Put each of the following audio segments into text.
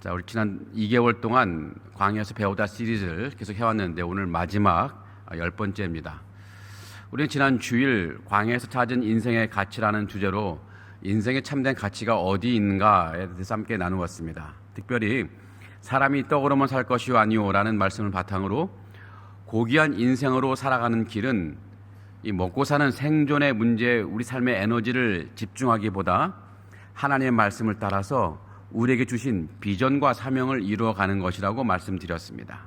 자, 우리 지난 2개월 동안 광야에서 배우다 시리즈를 계속 해왔는데 오늘 마지막 10번째입니다. 우리는 지난 주일 광야에서 찾은 인생의 가치라는 주제로 인생의 참된 가치가 어디 있는가에 대해서 함께 나누었습니다. 특별히 사람이 떡으로만 살 것이요 아니오라는 말씀을 바탕으로 고귀한 인생으로 살아가는 길은 이 먹고 사는 생존의 문제에 우리 삶의 에너지를 집중하기보다 하나님의 말씀을 따라서 우리에게 주신 비전과 사명을 이루어가는 것이라고 말씀드렸습니다.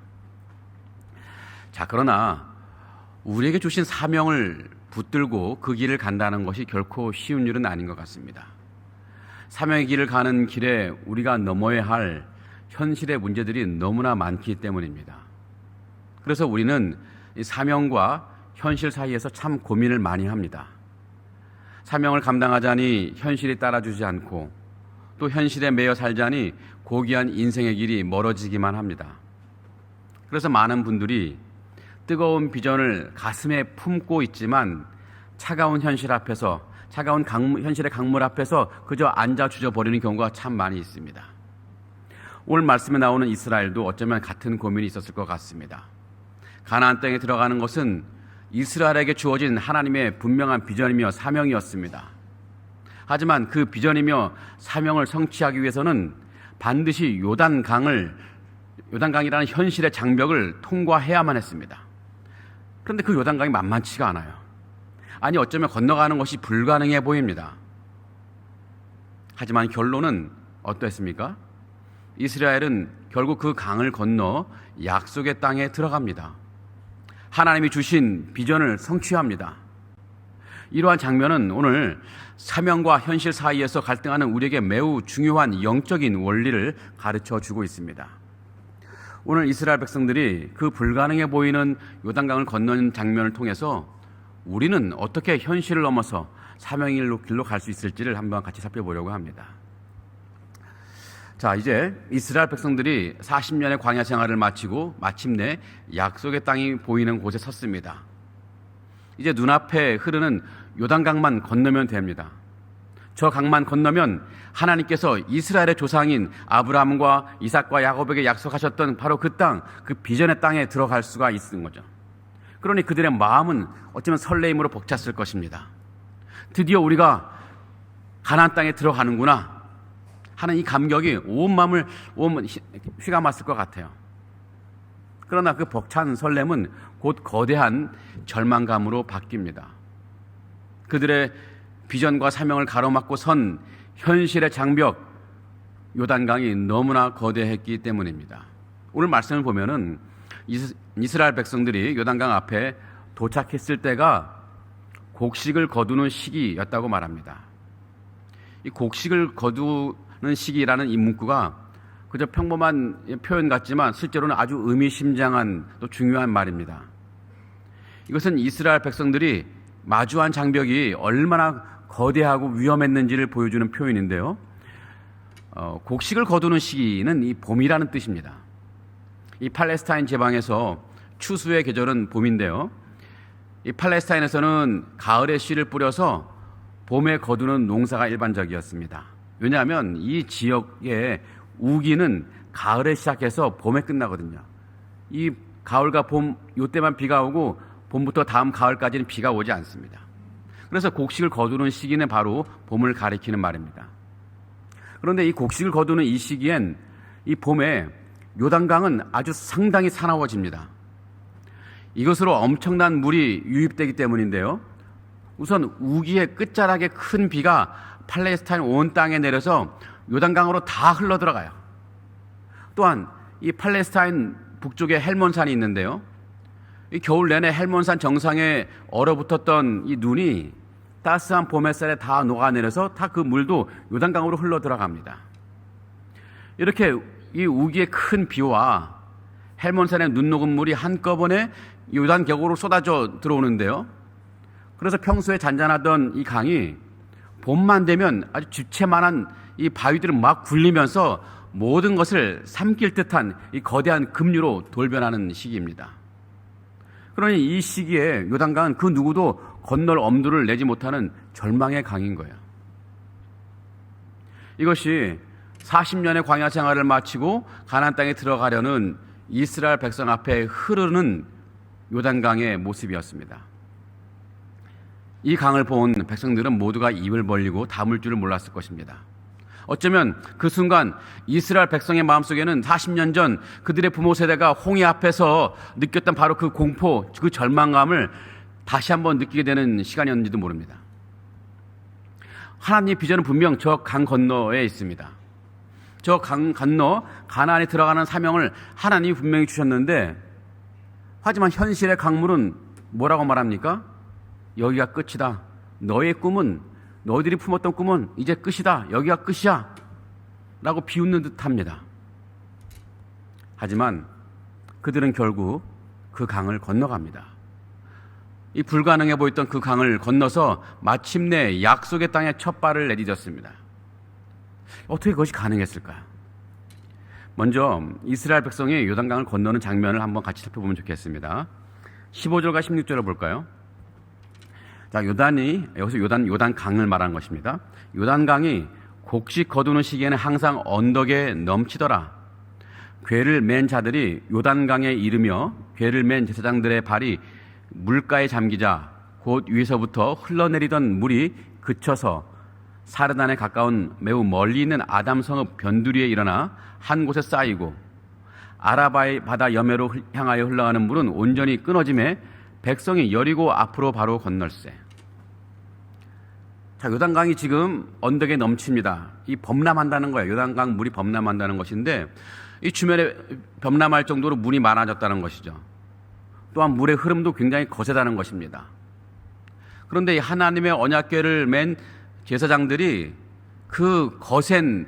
자, 그러나 우리에게 주신 사명을 붙들고 그 길을 간다는 것이 결코 쉬운 일은 아닌 것 같습니다. 사명의 길을 가는 길에 우리가 넘어야 할 현실의 문제들이 너무나 많기 때문입니다. 그래서 우리는 이 사명과 현실 사이에서 참 고민을 많이 합니다. 사명을 감당하자니 현실이 따라주지 않고 또 현실에 매여 살자니 고귀한 인생의 길이 멀어지기만 합니다. 그래서 많은 분들이 뜨거운 비전을 가슴에 품고 있지만 차가운 현실 앞에서 현실의 강물 앞에서 그저 앉아 주저버리는 경우가 참 많이 있습니다. 오늘 말씀에 나오는 이스라엘도 어쩌면 같은 고민이 있었을 것 같습니다. 가나안 땅에 들어가는 것은 이스라엘에게 주어진 하나님의 분명한 비전이며 사명이었습니다. 하지만 그 비전이며 사명을 성취하기 위해서는 반드시 요단강이라는 현실의 장벽을 통과해야만 했습니다. 그런데 그 요단강이 만만치가 않아요. 아니, 어쩌면 건너가는 것이 불가능해 보입니다. 하지만 결론은 어떠했습니까? 이스라엘은 결국 그 강을 건너 약속의 땅에 들어갑니다. 하나님이 주신 비전을 성취합니다. 이러한 장면은 오늘 사명과 현실 사이에서 갈등하는 우리에게 매우 중요한 영적인 원리를 가르쳐 주고 있습니다. 오늘 이스라엘 백성들이 그 불가능해 보이는 요단강을 건너는 장면을 통해서 우리는 어떻게 현실을 넘어서 사명의 길로 갈 수 있을지를 한번 같이 살펴보려고 합니다. 자, 이제 이스라엘 백성들이 40년의 광야 생활을 마치고 마침내 약속의 땅이 보이는 곳에 섰습니다. 이제 눈앞에 흐르는 요단강만 건너면 됩니다. 저 강만 건너면 하나님께서 이스라엘의 조상인 아브라함과 이삭과 야곱에게 약속하셨던 바로 그 땅, 그 비전의 땅에 들어갈 수가 있는 거죠. 그러니 그들의 마음은 어쩌면 설레임으로 벅찼을 것입니다. 드디어 우리가 가나안 땅에 들어가는구나 하는 이 감격이 온 마음을 휘감았을 것 같아요. 그러나 그 벅찬 설렘은 곧 거대한 절망감으로 바뀝니다. 그들의 비전과 사명을 가로막고 선 현실의 장벽, 요단강이 너무나 거대했기 때문입니다. 오늘 말씀을 보면은 이스라엘 백성들이 요단강 앞에 도착했을 때가 곡식을 거두는 시기였다고 말합니다. 이 곡식을 거두는 시기라는 이 문구가 그저 평범한 표현 같지만 실제로는 아주 의미심장한 또 중요한 말입니다. 이것은 이스라엘 백성들이 마주한 장벽이 얼마나 거대하고 위험했는지를 보여주는 표현인데요. 곡식을 거두는 시기는 이 봄이라는 뜻입니다. 이 팔레스타인 지방에서 추수의 계절은 봄인데요. 이 팔레스타인에서는 가을에 씨를 뿌려서 봄에 거두는 농사가 일반적이었습니다. 왜냐하면 이 지역의 우기는 가을에 시작해서 봄에 끝나거든요. 이 가을과 봄, 이때만 비가 오고 봄부터 다음 가을까지는 비가 오지 않습니다. 그래서 곡식을 거두는 시기는 바로 봄을 가리키는 말입니다. 그런데 이 곡식을 거두는 이 시기엔 이 봄에 요단강은 아주 상당히 사나워집니다. 이것으로 엄청난 물이 유입되기 때문인데요. 우선 우기의 끝자락에 큰 비가 팔레스타인 온 땅에 내려서 요단강으로 다 흘러들어가요. 또한 이 팔레스타인 북쪽에 헬몬산이 있는데요. 이 겨울 내내 헬몬산 정상에 얼어붙었던 이 눈이 따스한 봄 햇살에 다 녹아내려서 다 그 물도 요단강으로 흘러들어갑니다. 이렇게 이 우기의 큰 비와 헬몬산의 눈 녹은 물이 한꺼번에 요단 계곡으로 쏟아져 들어오는데요. 그래서 평소에 잔잔하던 이 강이 봄만 되면 아주 집채만한 이 바위들을 막 굴리면서 모든 것을 삼킬 듯한 이 거대한 급류로 돌변하는 시기입니다. 그러니 이 시기에 요단강은 그 누구도 건널 엄두를 내지 못하는 절망의 강인 거예요. 이것이 40년의 광야 생활을 마치고 가나안 땅에 들어가려는 이스라엘 백성 앞에 흐르는 요단강의 모습이었습니다. 이 강을 본 백성들은 모두가 입을 벌리고 담을 줄을 몰랐을 것입니다. 어쩌면 그 순간 이스라엘 백성의 마음속에는 40년 전 그들의 부모 세대가 홍해 앞에서 느꼈던 바로 그 공포, 그 절망감을 다시 한번 느끼게 되는 시간이었는지도 모릅니다. 하나님의 비전은 분명 저 강 건너에 있습니다. 저 강 건너 가나안에 들어가는 사명을 하나님이 분명히 주셨는데, 하지만 현실의 강물은 뭐라고 말합니까? 여기가 끝이다. 너의 꿈은, 너희들이 품었던 꿈은 이제 끝이다. 여기가 끝이야. 라고 비웃는 듯합니다. 하지만 그들은 결국 그 강을 건너갑니다. 이 불가능해 보였던 그 강을 건너서 마침내 약속의 땅에 첫 발을 내디뎠습니다. 어떻게 그것이 가능했을까요? 먼저 이스라엘 백성이 요단강을 건너는 장면을 한번 같이 살펴보면 좋겠습니다. 15절과 16절을 볼까요? 자, 여기서 요단강을 말하는 것입니다. 요단강이 곡식 거두는 시기에는 항상 언덕에 넘치더라. 궤를 맨 자들이 요단강에 이르며 궤를 맨 제사장들의 발이 물가에 잠기자 곧 위에서부터 흘러내리던 물이 그쳐서 사르단에 가까운 매우 멀리 있는 아담 성읍 변두리에 일어나 한 곳에 쌓이고, 아라바의 바다 여매로 향하여 흘러가는 물은 온전히 끊어짐에 백성이 여리고 앞으로 바로 건널세. 자, 요단강이 지금 언덕에 넘칩니다. 이 범람한다는 거예요. 요단강 물이 범람한다는 것인데, 이 주변에 범람할 정도로 물이 많아졌다는 것이죠. 또한 물의 흐름도 굉장히 거세다는 것입니다. 그런데 이 하나님의 언약궤를 맨 제사장들이 그 거센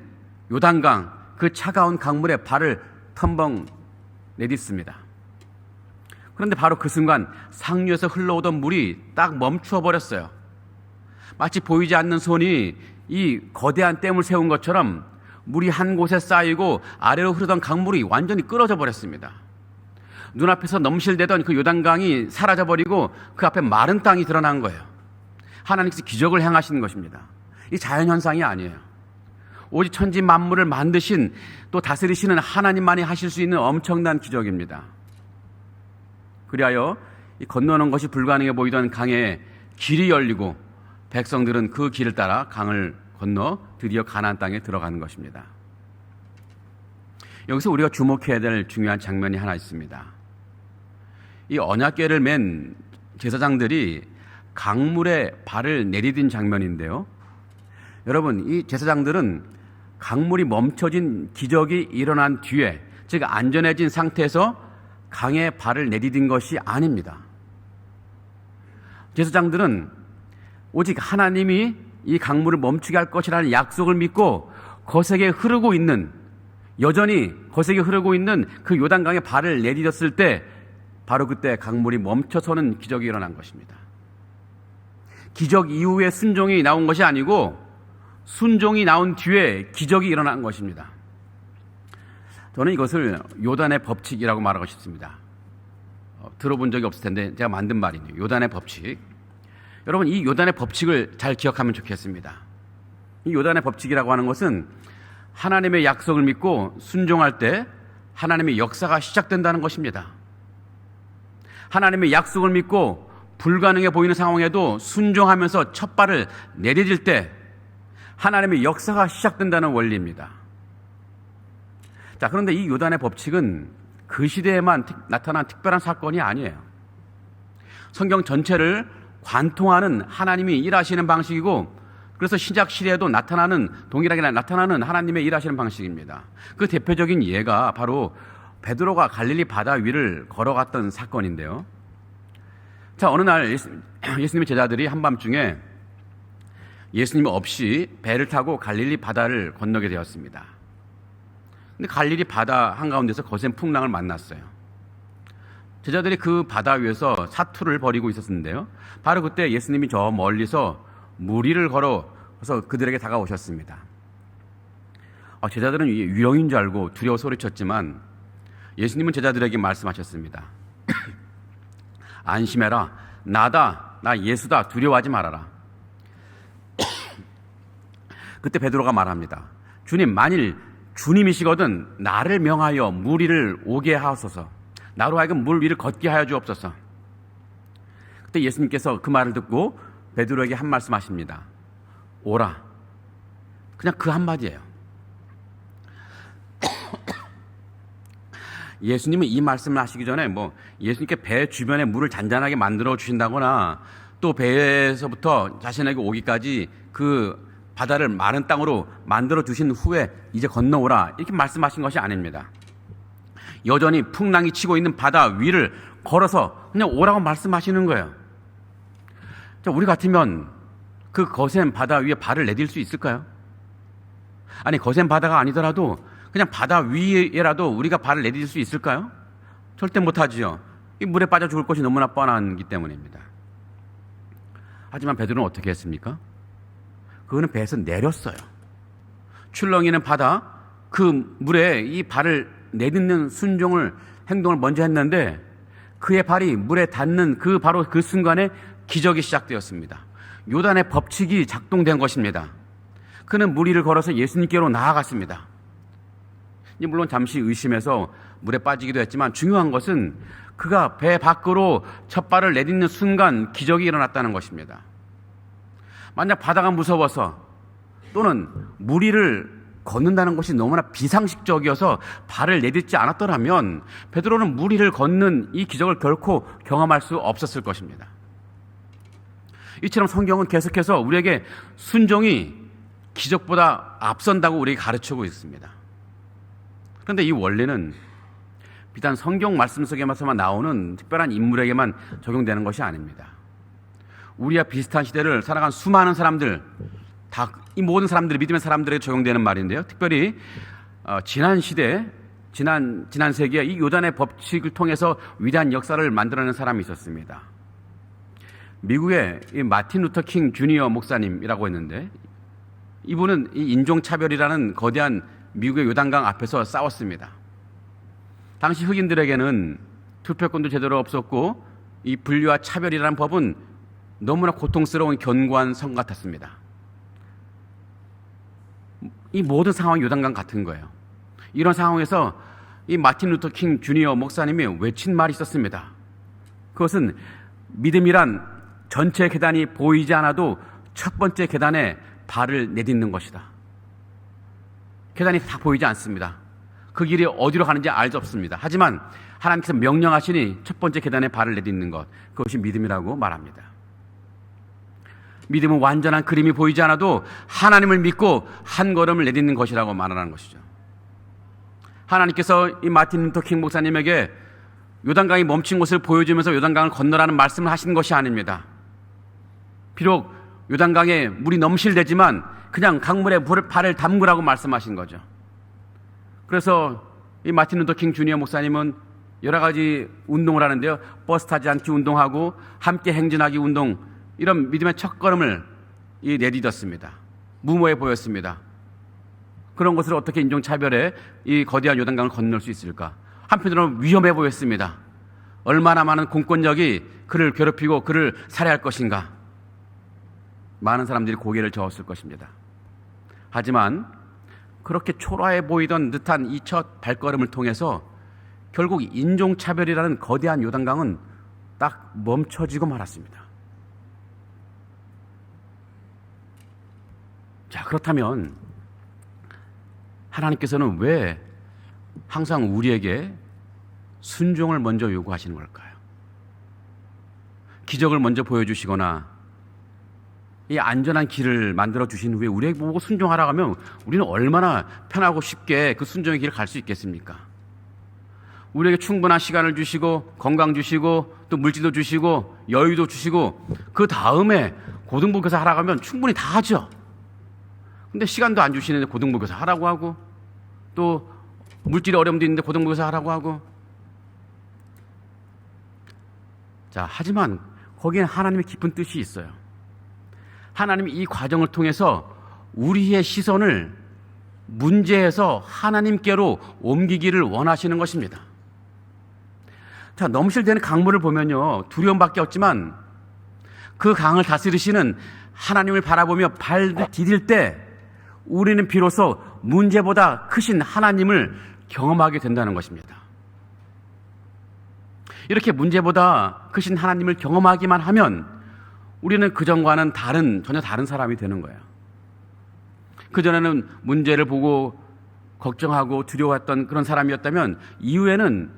요단강, 그 차가운 강물에 발을 텀벙 내딛습니다. 그런데 바로 그 순간 상류에서 흘러오던 물이 딱 멈추어 버렸어요. 마치 보이지 않는 손이 이 거대한 댐을 세운 것처럼 물이 한 곳에 쌓이고 아래로 흐르던 강물이 완전히 끊어져 버렸습니다. 눈앞에서 넘실대던 그 요단강이 사라져버리고 그 앞에 마른 땅이 드러난 거예요. 하나님께서 기적을 행하시는 것입니다. 이 자연현상이 아니에요. 오직 천지 만물을 만드신, 또 다스리시는 하나님만이 하실 수 있는 엄청난 기적입니다. 그리하여 이 건너는 것이 불가능해 보이던 강에 길이 열리고 백성들은 그 길을 따라 강을 건너 드디어 가나안 땅에 들어가는 것입니다. 여기서 우리가 주목해야 될 중요한 장면이 하나 있습니다. 이 언약궤를 맨 제사장들이 강물에 발을 내디딘 장면인데요. 여러분, 이 제사장들은 강물이 멈춰진 기적이 일어난 뒤에, 즉 안전해진 상태에서 강에 발을 내디딘 것이 아닙니다. 제사장들은 오직 하나님이 이 강물을 멈추게 할 것이라는 약속을 믿고 거세게 흐르고 있는, 여전히 거세게 흐르고 있는 그 요단강에 발을 내디뎠을 때 바로 그때 강물이 멈춰서는 기적이 일어난 것입니다. 기적 이후에 순종이 나온 것이 아니고 순종이 나온 뒤에 기적이 일어난 것입니다. 저는 이것을 요단의 법칙이라고 말하고 싶습니다. 들어본 적이 없을 텐데 제가 만든 말이네요. 요단의 법칙. 여러분, 이 요단의 법칙을 잘 기억하면 좋겠습니다. 이 요단의 법칙이라고 하는 것은 하나님의 약속을 믿고 순종할 때 하나님의 역사가 시작된다는 것입니다. 하나님의 약속을 믿고 불가능해 보이는 상황에도 순종하면서 첫 발을 내디딜 때 하나님의 역사가 시작된다는 원리입니다. 자, 그런데 이 요단의 법칙은 그 시대에만 나타난 특별한 사건이 아니에요. 성경 전체를 관통하는 하나님이 일하시는 방식이고, 그래서 신약 시대에도 동일하게 나타나는 하나님의 일하시는 방식입니다. 그 대표적인 예가 바로 베드로가 갈릴리 바다 위를 걸어갔던 사건인데요. 자, 어느 날 예수님의 제자들이 한밤중에 예수님 없이 배를 타고 갈릴리 바다를 건너게 되었습니다. 근데 갈릴리 바다 한가운데서 거센 풍랑을 만났어요. 제자들이 그 바다 위에서 사투를 벌이고 있었는데요. 바로 그때 예수님이 저 멀리서 무리를 걸어서 그들에게 다가오셨습니다. 제자들은 유령인 줄 알고 두려워 소리쳤지만 예수님은 제자들에게 말씀하셨습니다. 안심해라. 나다. 나 예수다. 두려워하지 말아라. 그때 베드로가 말합니다. 주님, 만일 주님이시거든 나를 명하여 물 위를 오게 하옵소서. 나로 하여금 물 위를 걷게 하여 주옵소서. 그때 예수님께서 그 말을 듣고 베드로에게 한 말씀 하십니다. 오라. 그냥 그 한마디예요. 예수님은 이 말씀을 하시기 전에 예수님께 배 주변에 물을 잔잔하게 만들어 주신다거나 또 배에서부터 자신에게 오기까지 그 바다를 마른 땅으로 만들어 주신 후에 이제 건너오라 이렇게 말씀하신 것이 아닙니다. 여전히 풍랑이 치고 있는 바다 위를 걸어서 그냥 오라고 말씀하시는 거예요. 자, 우리 같으면 그 거센 바다 위에 발을 내딜 수 있을까요? 아니, 거센 바다가 아니더라도 그냥 바다 위에라도 우리가 발을 내딜 수 있을까요? 절대 못하지요. 이 물에 빠져 죽을 것이 너무나 뻔하기 때문입니다. 하지만 베드로는 어떻게 했습니까? 그거는 배에서 내렸어요. 출렁이는 바다 그 물에 이 발을 내딛는 행동을 먼저 했는데 그의 발이 물에 닿는 바로 그 순간에 기적이 시작되었습니다. 요단의 법칙이 작동된 것입니다. 그는 물 위를 걸어서 예수님께로 나아갔습니다. 물론 잠시 의심해서 물에 빠지기도 했지만 중요한 것은 그가 배 밖으로 첫 발을 내딛는 순간 기적이 일어났다는 것입니다. 만약 바다가 무서워서 또는 물 위를 걷는다는 것이 너무나 비상식적이어서 발을 내딛지 않았더라면 베드로는 물 위를 걷는 이 기적을 결코 경험할 수 없었을 것입니다. 이처럼 성경은 계속해서 우리에게 순종이 기적보다 앞선다고 우리에게 가르치고 있습니다. 그런데 이 원리는 비단 성경 말씀 속에만 나오는 특별한 인물에게만 적용되는 것이 아닙니다. 우리와 비슷한 시대를 살아간 수많은 사람들, 이 모든 사람들이 믿음의 사람들에게 적용되는 말인데요. 특별히 지난 시대, 지난 세기에 이 요단의 법칙을 통해서 위대한 역사를 만들어낸 사람이 있었습니다. 미국의 이 마틴 루터 킹 주니어 목사님이라고 했는데 이분은 이 인종차별이라는 거대한 미국의 요단강 앞에서 싸웠습니다. 당시 흑인들에게는 투표권도 제대로 없었고 이 분리와 차별이라는 법은 너무나 고통스러운 견고한 성 같았습니다. 이 모든 상황이 요단강 같은 거예요. 이런 상황에서 이 마틴 루터 킹 주니어 목사님이 외친 말이 있었습니다. 그것은 믿음이란 전체 계단이 보이지 않아도 첫 번째 계단에 발을 내딛는 것이다. 계단이 다 보이지 않습니다. 그 길이 어디로 가는지 알 수 없습니다. 하지만 하나님께서 명령하시니 첫 번째 계단에 발을 내딛는 것, 그것이 믿음이라고 말합니다. 믿음은 완전한 그림이 보이지 않아도 하나님을 믿고 한 걸음을 내딛는 것이라고 말하는 것이죠. 하나님께서 이 마틴 루터 킹 목사님에게 요단강이 멈춘 곳을 보여주면서 요단강을 건너라는 말씀을 하신 것이 아닙니다. 비록 요단강에 물이 넘실대지만 그냥 강물에 발을 담그라고 말씀하신 거죠. 그래서 이 마틴 루터 킹 주니어 목사님은 여러 가지 운동을 하는데요. 버스 타지 않기 운동하고 함께 행진하기 운동, 이런 믿음의 첫걸음을 내딛었습니다. 무모해 보였습니다. 그런 것을 어떻게 인종차별에 이 거대한 요단강을 건널 수 있을까? 한편으로는 위험해 보였습니다. 얼마나 많은 공권력이 그를 괴롭히고 그를 살해할 것인가? 많은 사람들이 고개를 저었을 것입니다. 하지만 그렇게 초라해 보이던 듯한 이 첫 발걸음을 통해서 결국 인종차별이라는 거대한 요단강은 딱 멈춰지고 말았습니다. 자, 그렇다면 하나님께서는 왜 항상 우리에게 순종을 먼저 요구하시는 걸까요? 기적을 먼저 보여주시거나 이 안전한 길을 만들어 주신 후에 우리에게 보고 순종하라고 하면 우리는 얼마나 편하고 쉽게 그 순종의 길을 갈 수 있겠습니까? 우리에게 충분한 시간을 주시고 건강 주시고 또 물질도 주시고 여유도 주시고 그 다음에 고등부교사 하라고 하면 충분히 다 하죠. 근데 시간도 안 주시는데 고등부교사 하라고 하고 또 물질의 어려움도 있는데 고등부교사 하라고 하고. 자, 하지만 거기엔 하나님의 깊은 뜻이 있어요. 하나님이 이 과정을 통해서 우리의 시선을 문제에서 하나님께로 옮기기를 원하시는 것입니다. 자, 넘실대는 강물을 보면요, 두려움밖에 없지만 그 강을 다스리시는 하나님을 바라보며 발을 디딜 때 우리는 비로소 문제보다 크신 하나님을 경험하게 된다는 것입니다. 이렇게 문제보다 크신 하나님을 경험하기만 하면 우리는 그전과는 전혀 다른 사람이 되는 거예요. 그전에는 문제를 보고 걱정하고 두려워했던 그런 사람이었다면 이후에는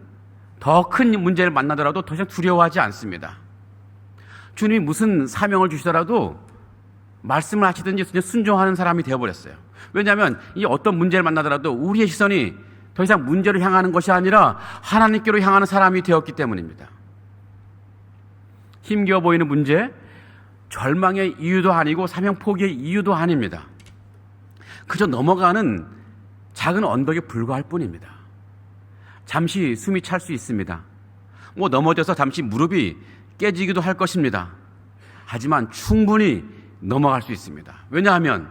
더 큰 문제를 만나더라도 더 이상 두려워하지 않습니다. 주님이 무슨 사명을 주시더라도 말씀을 하시든지 순종하는 사람이 되어버렸어요. 왜냐하면 이 어떤 문제를 만나더라도 우리의 시선이 더 이상 문제를 향하는 것이 아니라 하나님께로 향하는 사람이 되었기 때문입니다. 힘겨워 보이는 문제, 절망의 이유도 아니고 사명 포기의 이유도 아닙니다. 그저 넘어가는 작은 언덕에 불과할 뿐입니다. 잠시 숨이 찰 수 있습니다. 넘어져서 잠시 무릎이 깨지기도 할 것입니다. 하지만 충분히 넘어갈 수 있습니다. 왜냐하면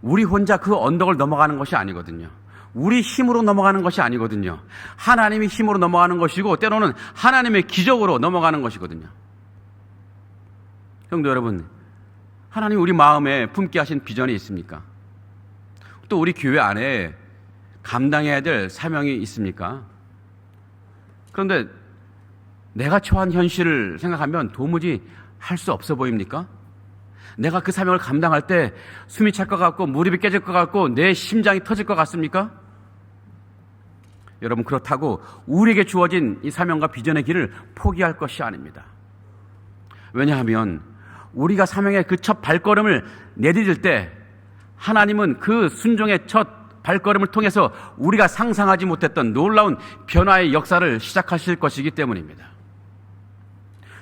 우리 혼자 그 언덕을 넘어가는 것이 아니거든요. 우리 힘으로 넘어가는 것이 아니거든요. 하나님의 힘으로 넘어가는 것이고 때로는 하나님의 기적으로 넘어가는 것이거든요. 성도 여러분, 하나님 우리 마음에 품게 하신 비전이 있습니까? 또 우리 교회 안에 감당해야 될 사명이 있습니까? 그런데 내가 처한 현실을 생각하면 도무지 할 수 없어 보입니까? 내가 그 사명을 감당할 때 숨이 찰 것 같고 무릎이 깨질 것 같고 내 심장이 터질 것 같습니까? 여러분, 그렇다고 우리에게 주어진 이 사명과 비전의 길을 포기할 것이 아닙니다. 왜냐하면 우리가 사명의 그 첫 발걸음을 내디딜 때 하나님은 그 순종의 첫 발걸음을 통해서 우리가 상상하지 못했던 놀라운 변화의 역사를 시작하실 것이기 때문입니다.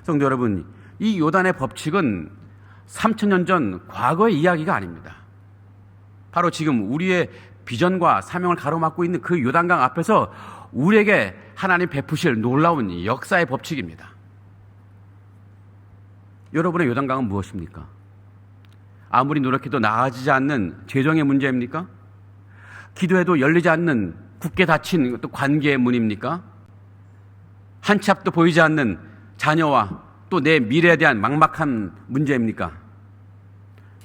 성도 여러분, 이 요단의 법칙은 3000년 전 과거의 이야기가 아닙니다. 바로 지금 우리의 비전과 사명을 가로막고 있는 그 요단강 앞에서 우리에게 하나님 베푸실 놀라운 역사의 법칙입니다. 여러분의 요단강은 무엇입니까? 아무리 노력해도 나아지지 않는 재정의 문제입니까? 기도해도 열리지 않는 굳게 닫힌 또 관계의 문입니까? 한 치 앞도 보이지 않는 자녀와 또 내 미래에 대한 막막한 문제입니까?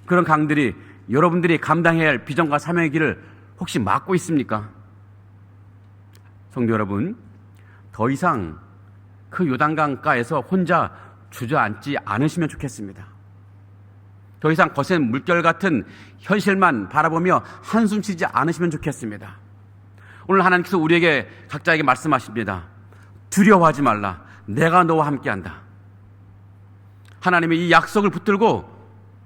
그런 강들이 여러분들이 감당해야 할 비전과 사명의 길을 혹시 막고 있습니까? 성도 여러분, 더 이상 그 요단강가에서 혼자 주저앉지 않으시면 좋겠습니다. 더 이상 거센 물결 같은 현실만 바라보며 한숨 쉬지 않으시면 좋겠습니다. 오늘 하나님께서 우리에게 각자에게 말씀하십니다. 두려워하지 말라. 내가 너와 함께한다. 하나님의 이 약속을 붙들고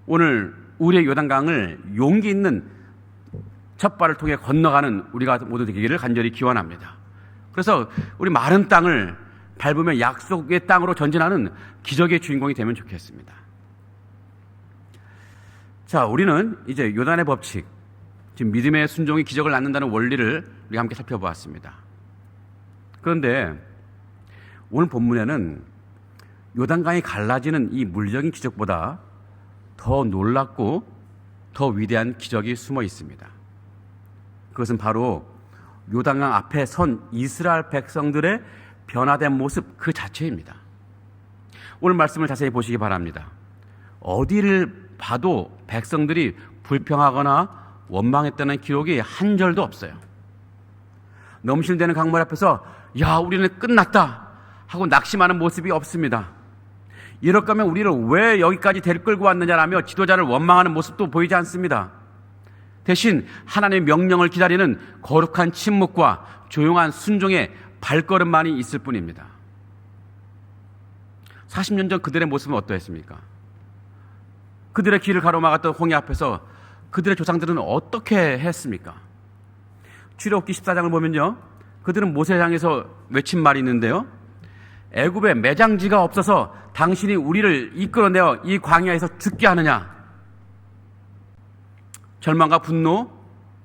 오늘 우리의 요단강을 용기 있는 첫 발을 통해 건너가는 우리가 모두 되기를 간절히 기원합니다. 그래서 우리 마른 땅을 밟으며 약속의 땅으로 전진하는 기적의 주인공이 되면 좋겠습니다. 자, 우리는 이제 요단의 법칙, 지금 믿음의 순종이 기적을 낳는다는 원리를 우리가 함께 살펴보았습니다. 그런데 오늘 본문에는 요단강이 갈라지는 이 물리적인 기적보다 더 놀랍고 더 위대한 기적이 숨어 있습니다. 그것은 바로 요단강 앞에 선 이스라엘 백성들의 변화된 모습 그 자체입니다. 오늘 말씀을 자세히 보시기 바랍니다. 어디를 봐도 백성들이 불평하거나 원망했다는 기록이 한 절도 없어요. 넘실대는 강물 앞에서 야, 우리는 끝났다 하고 낙심하는 모습이 없습니다. 이럴 거면 우리를 왜 여기까지 끌고 왔느냐라며 지도자를 원망하는 모습도 보이지 않습니다. 대신 하나님의 명령을 기다리는 거룩한 침묵과 조용한 순종의 발걸음만이 있을 뿐입니다. 40년 전 그들의 모습은 어떠했습니까? 그들의 길을 가로막았던 홍해 앞에서 그들의 조상들은 어떻게 했습니까? 출애굽기 14장을 보면요, 그들은 모세를 향해서 외친 말이 있는데요, 애굽에 매장지가 없어서 당신이 우리를 이끌어내어 이 광야에서 죽게 하느냐. 절망과 분노,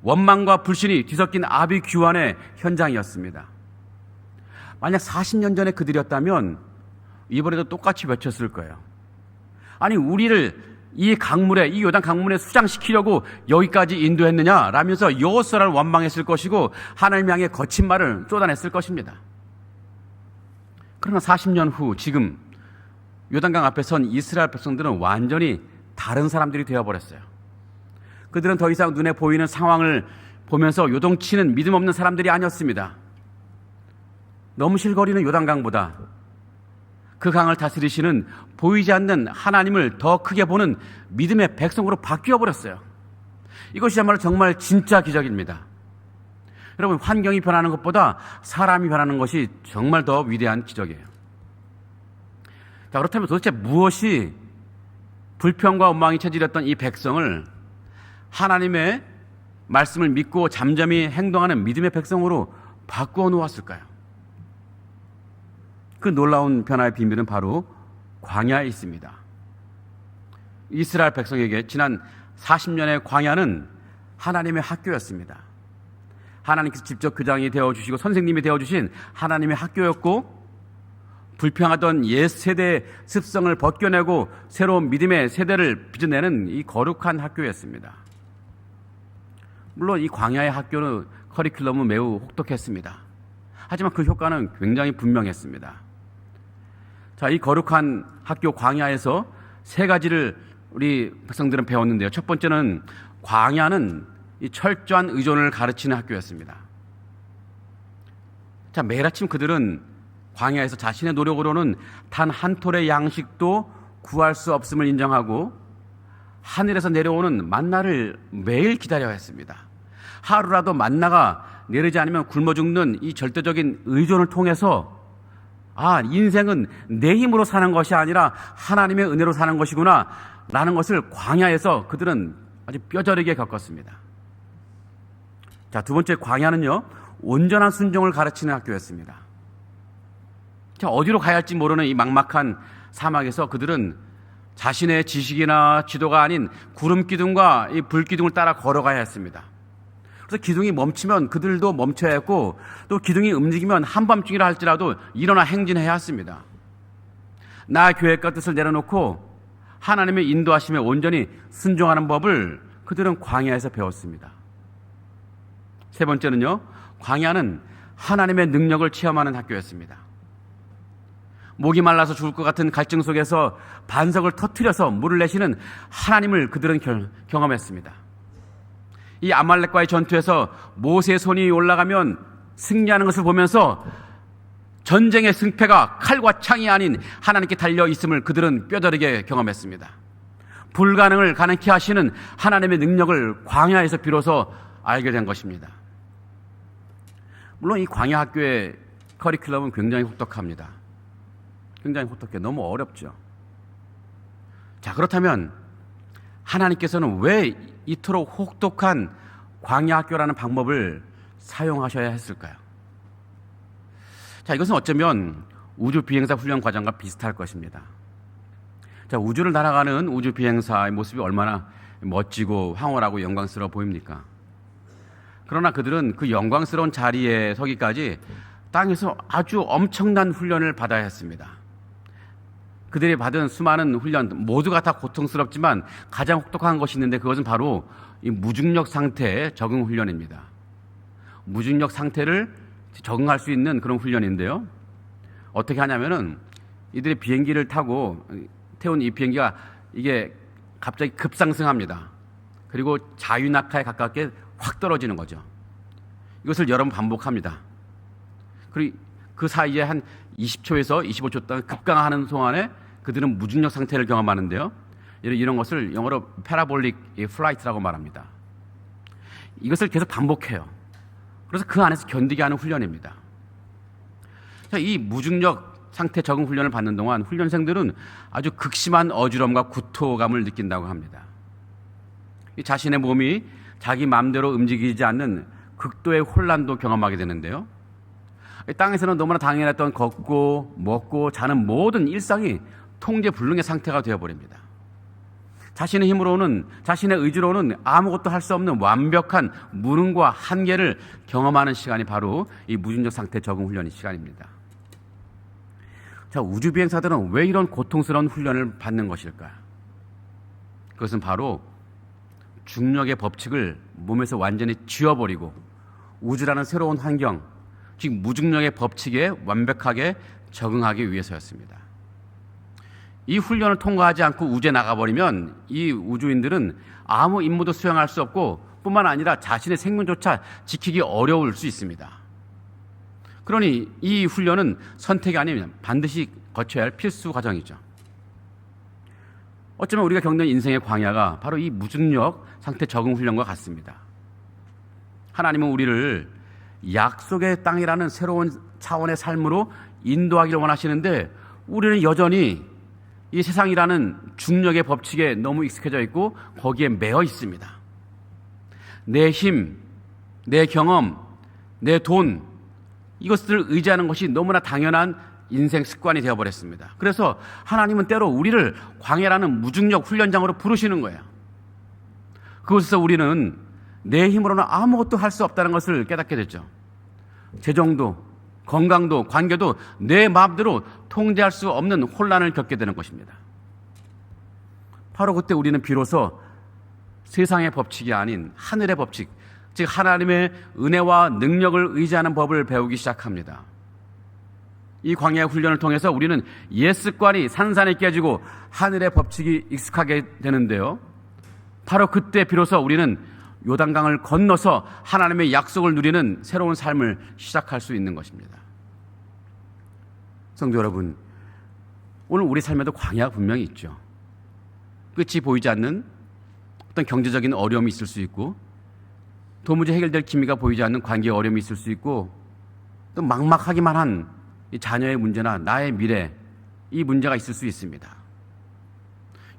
원망과 불신이 뒤섞인 아비규환의 현장이었습니다. 만약 40년 전에 그들이었다면 이번에도 똑같이 외쳤을 거예요. 아니, 우리를 이 강물에, 이 요단 강물에 수장시키려고 여기까지 인도했느냐 라면서 여호수아를 원망했을 것이고 하나님 향해 거친 말을 쏟아냈을 것입니다. 그러나 40년 후 지금 요단강 앞에 선 이스라엘 백성들은 완전히 다른 사람들이 되어버렸어요. 그들은 더 이상 눈에 보이는 상황을 보면서 요동치는 믿음 없는 사람들이 아니었습니다. 너무 실거리는 요단강보다 그 강을 다스리시는 보이지 않는 하나님을 더 크게 보는 믿음의 백성으로 바뀌어 버렸어요. 이것이야말로 정말 진짜 기적입니다. 여러분, 환경이 변하는 것보다 사람이 변하는 것이 정말 더 위대한 기적이에요. 자, 그렇다면 도대체 무엇이 불평과 원망이 체질이었던 이 백성을 하나님의 말씀을 믿고 잠잠히 행동하는 믿음의 백성으로 바꾸어 놓았을까요? 그 놀라운 변화의 비밀은 바로 광야에 있습니다. 이스라엘 백성에게 지난 40년의 광야는 하나님의 학교였습니다. 하나님께서 직접 교장이 되어주시고 선생님이 되어주신 하나님의 학교였고, 불평하던 옛 세대의 습성을 벗겨내고 새로운 믿음의 세대를 빚어내는 이 거룩한 학교였습니다. 물론 이 광야의 학교는 커리큘럼은 매우 혹독했습니다. 하지만 그 효과는 굉장히 분명했습니다. 자, 이 거룩한 학교 광야에서 세 가지를 우리 백성들은 배웠는데요. 첫 번째는 광야는 이 철저한 의존을 가르치는 학교였습니다. 자, 매일 아침 그들은 광야에서 자신의 노력으로는 단 한 톨의 양식도 구할 수 없음을 인정하고 하늘에서 내려오는 만나를 매일 기다려야 했습니다. 하루라도 만나가 내리지 않으면 굶어 죽는 이 절대적인 의존을 통해서 인생은 내 힘으로 사는 것이 아니라 하나님의 은혜로 사는 것이구나 라는 것을 광야에서 그들은 아주 뼈저리게 겪었습니다. 자, 두 번째, 광야는요, 온전한 순종을 가르치는 학교였습니다. 자, 어디로 가야 할지 모르는 이 막막한 사막에서 그들은 자신의 지식이나 지도가 아닌 구름 기둥과 이 불 기둥을 따라 걸어가야 했습니다. 그래서 기둥이 멈추면 그들도 멈춰야 했고, 또 기둥이 움직이면 한밤중이라 할지라도 일어나 행진해야 했습니다. 나의 계획과 뜻을 내려놓고 하나님의 인도하심에 온전히 순종하는 법을 그들은 광야에서 배웠습니다. 세 번째는요, 광야는 하나님의 능력을 체험하는 학교였습니다. 목이 말라서 죽을 것 같은 갈증 속에서 반석을 터뜨려서 물을 내시는 하나님을 그들은 경험했습니다. 이 아말렉과의 전투에서 모세의 손이 올라가면 승리하는 것을 보면서 전쟁의 승패가 칼과 창이 아닌 하나님께 달려 있음을 그들은 뼈저리게 경험했습니다. 불가능을 가능케 하시는 하나님의 능력을 광야에서 비로소 알게 된 것입니다. 물론 이 광야 학교의 커리큘럼은 굉장히 혹독합니다. 굉장히 혹독해. 너무 어렵죠. 자, 그렇다면 하나님께서는 왜 이토록 혹독한 광야 학교라는 방법을 사용하셔야 했을까요? 자, 이것은 어쩌면 우주 비행사 훈련 과정과 비슷할 것입니다. 자, 우주를 날아가는 우주 비행사의 모습이 얼마나 멋지고 황홀하고 영광스러워 보입니까? 그러나 그들은 그 영광스러운 자리에 서기까지 땅에서 아주 엄청난 훈련을 받아야 했습니다. 그들이 받은 수많은 훈련 모두가 다 고통스럽지만 가장 혹독한 것이 있는데, 그것은 바로 이 무중력 상태의 적응 훈련입니다. 무중력 상태를 적응할 수 있는 그런 훈련인데요. 어떻게 하냐면은 이들이 비행기를 타고 태운 이 비행기가 이게 갑자기 급상승합니다. 그리고 자유낙하에 가깝게 확 떨어지는 거죠. 이것을 여러 번 반복합니다. 그리고 그 사이에 한 20초에서 25초 동안 급강하는 동안에 그들은 무중력 상태를 경험하는데요. 이런 것을 영어로 패라볼릭 플라이트라고 말합니다. 이것을 계속 반복해요. 그래서 그 안에서 견디게 하는 훈련입니다. 이 무중력 상태 적응 훈련을 받는 동안 훈련생들은 아주 극심한 어지럼과 구토감을 느낀다고 합니다. 자신의 몸이 자기 마음대로 움직이지 않는 극도의 혼란도 경험하게 되는데요. 땅에서는 너무나 당연했던 걷고 먹고 자는 모든 일상이 통제불능의 상태가 되어버립니다. 자신의 힘으로는, 자신의 의지로는 아무것도 할 수 없는 완벽한 무능과 한계를 경험하는 시간이 바로 이 무중력 상태 적응 훈련의 시간입니다. 자, 우주비행사들은 왜 이런 고통스러운 훈련을 받는 것일까요? 그것은 바로 중력의 법칙을 몸에서 완전히 지워버리고 우주라는 새로운 환경, 즉 무중력의 법칙에 완벽하게 적응하기 위해서였습니다. 이 훈련을 통과하지 않고 우주에 나가버리면 이 우주인들은 아무 임무도 수행할 수 없고 뿐만 아니라 자신의 생명조차 지키기 어려울 수 있습니다. 그러니 이 훈련은 선택이 아니면 반드시 거쳐야 할 필수 과정이죠. 어쩌면 우리가 겪는 인생의 광야가 바로 이 무중력 상태 적응 훈련과 같습니다. 하나님은 우리를 약속의 땅이라는 새로운 차원의 삶으로 인도하기를 원하시는데 우리는 여전히 이 세상이라는 중력의 법칙에 너무 익숙해져 있고 거기에 매여 있습니다. 내 힘, 내 경험, 내 돈, 이것들을 의지하는 것이 너무나 당연한 인생 습관이 되어버렸습니다. 그래서 하나님은 때로 우리를 광야라는 무중력 훈련장으로 부르시는 거예요. 그곳에서 우리는 내 힘으로는 아무것도 할 수 없다는 것을 깨닫게 됐죠. 재정도, 건강도, 관계도 내 마음대로 통제할 수 없는 혼란을 겪게 되는 것입니다. 바로 그때 우리는 비로소 세상의 법칙이 아닌 하늘의 법칙, 즉 하나님의 은혜와 능력을 의지하는 법을 배우기 시작합니다. 이 광야의 훈련을 통해서 우리는 옛 습관이 산산이 깨지고 하늘의 법칙이 익숙하게 되는데요. 바로 그때 비로소 우리는 요단강을 건너서 하나님의 약속을 누리는 새로운 삶을 시작할 수 있는 것입니다. 성도 여러분, 오늘 우리 삶에도 광야가 분명히 있죠. 끝이 보이지 않는 어떤 경제적인 어려움이 있을 수 있고, 도무지 해결될 기미가 보이지 않는 관계의 어려움이 있을 수 있고, 또 막막하기만 한 이 자녀의 문제나 나의 미래, 이 문제가 있을 수 있습니다.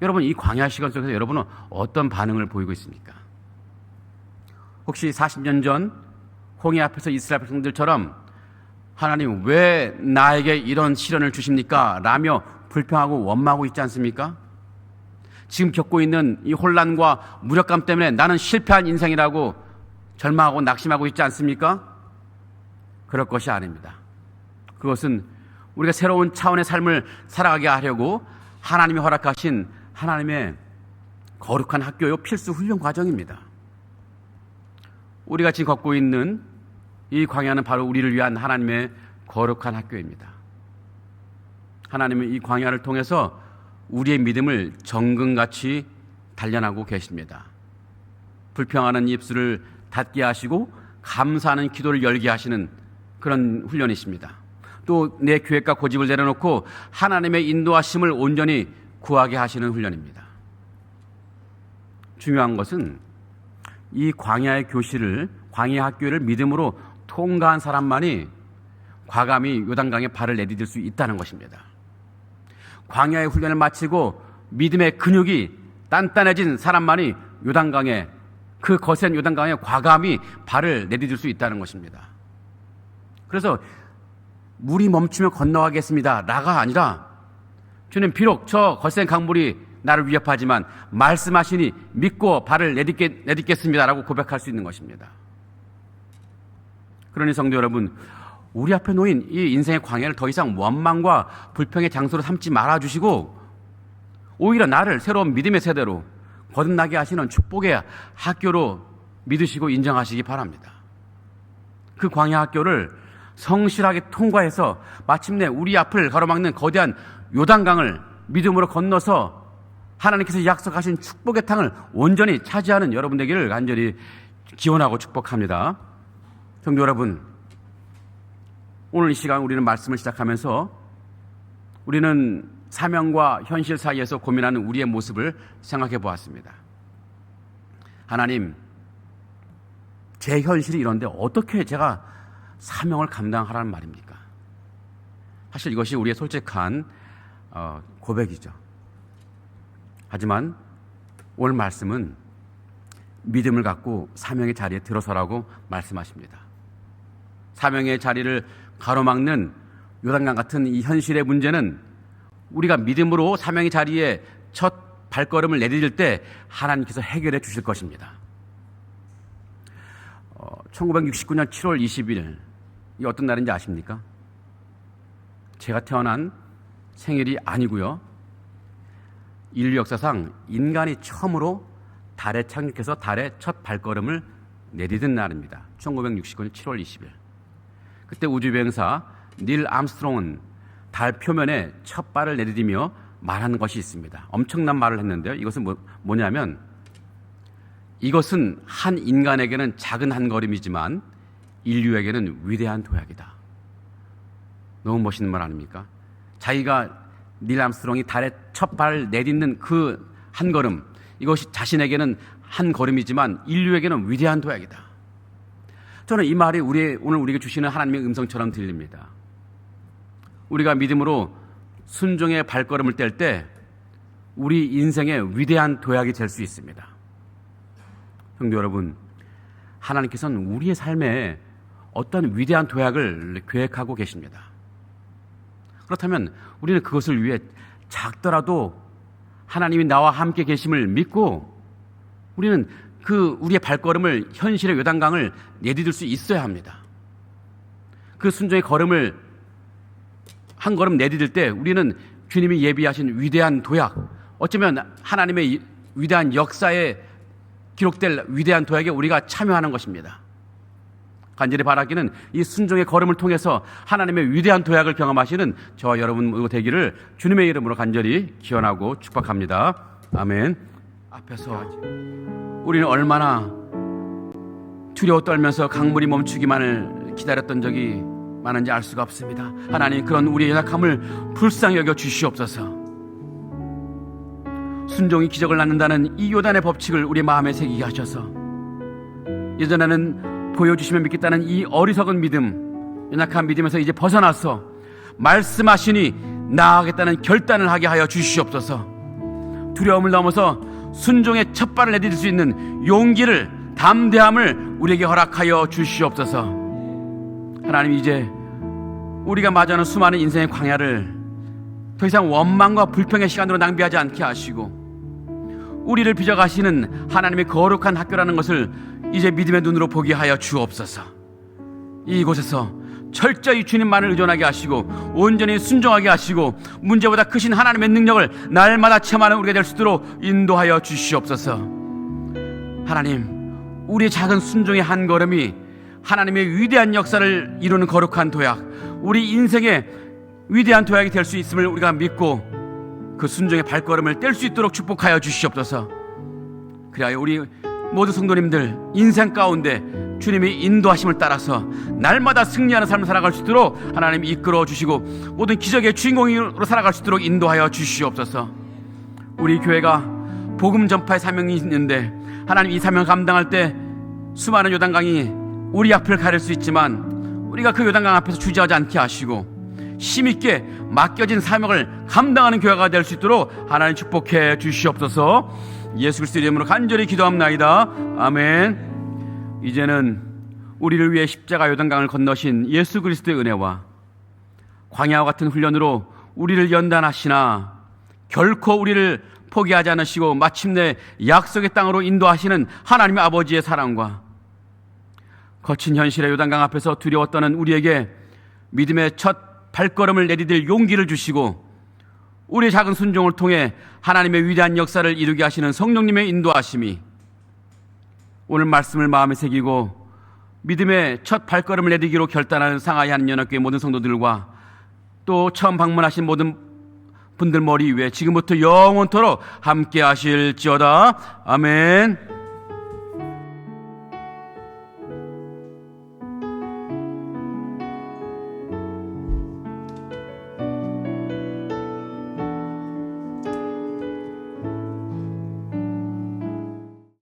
여러분, 이 광야 시간 속에서 여러분은 어떤 반응을 보이고 있습니까? 혹시 40년 전 홍해 앞에서 이스라엘 백성들처럼 하나님 왜 나에게 이런 시련을 주십니까? 라며 불평하고 원망하고 있지 않습니까? 지금 겪고 있는 이 혼란과 무력감 때문에 나는 실패한 인생이라고 절망하고 낙심하고 있지 않습니까? 그럴 것이 아닙니다. 그것은 우리가 새로운 차원의 삶을 살아가게 하려고 하나님이 허락하신 하나님의 거룩한 학교요 필수 훈련 과정입니다. 우리가 지금 걷고 있는 이 광야는 바로 우리를 위한 하나님의 거룩한 학교입니다. 하나님은 이 광야를 통해서 우리의 믿음을 정금같이 단련하고 계십니다. 불평하는 입술을 닫게 하시고 감사하는 기도를 열게 하시는 그런 훈련이십니다. 또 내 계획과 고집을 내려놓고 하나님의 인도하심을 온전히 구하게 하시는 훈련입니다. 중요한 것은 이 광야의 교실을, 광야의 학교를 믿음으로 통과한 사람만이 과감히 요단강에 발을 내디딜 수 있다는 것입니다. 광야의 훈련을 마치고 믿음의 근육이 단단해진 사람만이 요단강에, 그 거센 요단강에 과감히 발을 내디딜 수 있다는 것입니다. 그래서 물이 멈추면 건너가겠습니다 라가 아니라 주님 비록 저 거센 강물이 나를 위협하지만 말씀하시니 믿고 발을 내딛겠습니다 라고 고백할 수 있는 것입니다. 그러니 성도 여러분, 우리 앞에 놓인 이 인생의 광야를 더 이상 원망과 불평의 장소로 삼지 말아주시고 오히려 나를 새로운 믿음의 세대로 거듭나게 하시는 축복의 학교로 믿으시고 인정하시기 바랍니다. 그 광야 학교를 성실하게 통과해서 마침내 우리 앞을 가로막는 거대한 요단강을 믿음으로 건너서 하나님께서 약속하신 축복의 땅을 온전히 차지하는 여러분 되기를 간절히 기원하고 축복합니다. 성도 여러분, 오늘 이 시간 우리는 말씀을 시작하면서 우리는 사명과 현실 사이에서 고민하는 우리의 모습을 생각해 보았습니다. 하나님, 제 현실이 이런데 어떻게 제가 사명을 감당하라는 말입니까? 사실 이것이 우리의 솔직한 고백이죠. 하지만 오늘 말씀은 믿음을 갖고 사명의 자리에 들어서라고 말씀하십니다. 사명의 자리를 가로막는 요단강 같은 이 현실의 문제는 우리가 믿음으로 사명의 자리에 첫 발걸음을 내디딜 때 하나님께서 해결해 주실 것입니다. 1969년 7월 20일, 이 어떤 날인지 아십니까? 제가 태어난 생일이 아니고요. 인류 역사상 인간이 처음으로 달에 착륙해서 달에 첫 발걸음을 내디딘 날입니다. 1969년 7월 20일. 그때 우주비행사 닐 암스트롱은 달 표면에 첫 발을 내디디며 말하는 것이 있습니다. 엄청난 말을 했는데요. 이것은 뭐냐면 이것은 한 인간에게는 작은 한 걸음이지만 인류에게는 위대한 도약이다. 너무 멋있는 말 아닙니까? 자기가 닐 암스트롱이 달에 첫 발을 내딛는 그 한 걸음, 이것이 자신에게는 한 걸음이지만 인류에게는 위대한 도약이다. 저는 이 말이 오늘 우리에게 주시는 하나님의 음성처럼 들립니다. 우리가 믿음으로 순종의 발걸음을 뗄 때 우리 인생의 위대한 도약이 될 수 있습니다. 성도 여러분, 하나님께서는 우리의 삶에 어떤 위대한 도약을 계획하고 계십니다. 그렇다면 우리는 그것을 위해 작더라도 하나님이 나와 함께 계심을 믿고 우리는 우리의 발걸음을 현실의 요단강을 내디딜 수 있어야 합니다. 그 순종의 걸음을 한 걸음 내디딜 때 우리는 주님이 예비하신 위대한 도약, 어쩌면 하나님의 위대한 역사에 기록될 위대한 도약에 우리가 참여하는 것입니다. 간절히 바라기는 이 순종의 걸음을 통해서 하나님의 위대한 도약을 경험하시는 저와 여러분 모두 되기를 주님의 이름으로 간절히 기원하고 축복합니다. 아멘. 앞에서 우리는 얼마나 두려워 떨면서 강물이 멈추기만을 기다렸던 적이 많은지 알 수가 없습니다. 하나님, 그런 우리의 연약함을 불쌍히 여겨 주시옵소서. 순종이 기적을 낳는다는 이 요단의 법칙을 우리 마음에 새기게 하셔서 예전에는 보여주시면 믿겠다는 이 어리석은 믿음, 연약한 믿음에서 이제 벗어나서 말씀하시니 나아가겠다는 결단을 하게 하여 주시옵소서. 두려움을 넘어서 순종의 첫 발을 내디딜 수 있는 용기를, 담대함을 우리에게 허락하여 주시옵소서. 하나님, 이제 우리가 마주하는 수많은 인생의 광야를 더 이상 원망과 불평의 시간으로 낭비하지 않게 하시고 우리를 빚어가시는 하나님의 거룩한 학교라는 것을 이제 믿음의 눈으로 보게 하여 주옵소서. 이곳에서 철저히 주님만을 의존하게 하시고 온전히 순종하게 하시고 문제보다 크신 하나님의 능력을 날마다 체험하는 우리가 될 수 있도록 인도하여 주시옵소서. 하나님, 우리의 작은 순종의 한 걸음이 하나님의 위대한 역사를 이루는 거룩한 도약, 우리 인생의 위대한 도약이 될 수 있음을 우리가 믿고 그 순종의 발걸음을 뗄 수 있도록 축복하여 주시옵소서. 그리하여 우리 모두 성도님들 인생 가운데 주님이 인도하심을 따라서 날마다 승리하는 삶을 살아갈 수 있도록 하나님이 이끌어 주시고 모든 기적의 주인공으로 살아갈 수 있도록 인도하여 주시옵소서. 우리 교회가 복음 전파의 사명이 있는데 하나님, 이 사명을 감당할 때 수많은 요단강이 우리 앞을 가릴 수 있지만 우리가 그 요단강 앞에서 주저하지 않게 하시고 힘있게 맡겨진 사명을 감당하는 교회가 될 수 있도록 하나님 축복해 주시옵소서. 예수 그리스도의 이름으로 간절히 기도합나이다. 아멘. 이제는 우리를 위해 십자가 요단강을 건너신 예수 그리스도의 은혜와 광야와 같은 훈련으로 우리를 연단하시나 결코 우리를 포기하지 않으시고 마침내 약속의 땅으로 인도하시는 하나님의 아버지의 사랑과 거친 현실의 요단강 앞에서 두려워 떠는 우리에게 믿음의 첫 발걸음을 내디딜 용기를 주시고 우리의 작은 순종을 통해 하나님의 위대한 역사를 이루게 하시는 성령님의 인도하심이 오늘 말씀을 마음에 새기고 믿음의 첫 발걸음을 내디기로 결단하는 상하이 한인연합교회 모든 성도들과 또 처음 방문하신 모든 분들 머리 위에 지금부터 영원토록 함께 하실지어다. 아멘.